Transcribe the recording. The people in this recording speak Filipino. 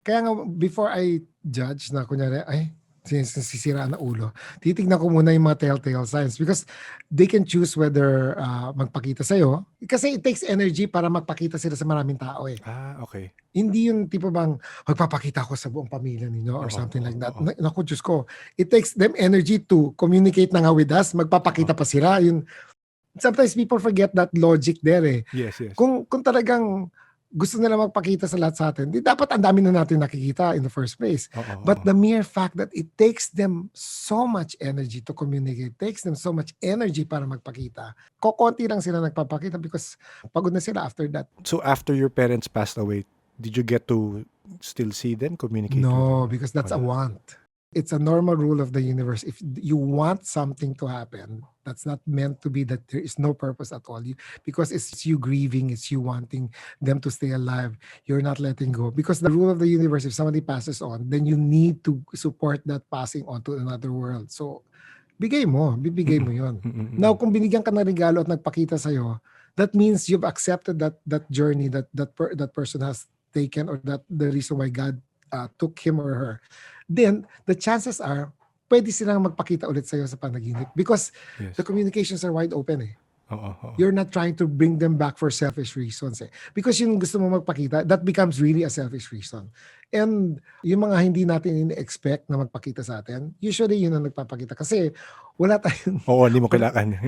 Kaya nga before I judge na kunyari, ay sisira na ulo, titignan ko muna yung mga telltale signs because they can choose whether magpakita sa'yo. Kasi it takes energy para magpakita sila sa maraming tao eh. Okay. Hindi yung tipo bang magpapakita ko sa buong pamilya ninyo or Oo, something oo, like that. oo. Naku, Diyos ko. It takes them energy to communicate na nga with us. Oo. Magpapakita pa sila. Yun, sometimes people forget that logic there eh. Yes, yes. Kung talagang gusto nila magpakita sa lahat sa atin, di dapat ang dami na natin nakikita in the first place. Oo, But oo. the mere fact that it takes them so much energy to communicate, takes them so much energy para magpakita, kokonti lang sila nagpapakita because pagod na sila after that. So after your parents passed away, did you get to still see them, communicate with No, them? because that's a Wala. want. It's a normal rule of the universe. If you want something to happen, that's not meant to be that there is no purpose at all. Because it's you grieving, it's you wanting them to stay alive. You're not letting go. Because the rule of the universe, if somebody passes on, then you need to support that passing on to another world. So, bibigay mo yon. Now, kung binigyan ka ng regalo at nagpakita sa'yo, that means you've accepted that journey that person has taken or that the reason why God took him or her. Then, the chances are, pwede silang magpakita ulit sa'yo sa panaginip because Yes. the communications are wide open eh. Oo, oo. You're not trying to bring them back for selfish reasons eh. Because yung gusto mo magpakita, that becomes really a selfish reason. And yung mga hindi natin in-expect na magpakita sa atin, usually yun ang nagpapakita. Kasi wala tayong Oo, hindi mo kailangan.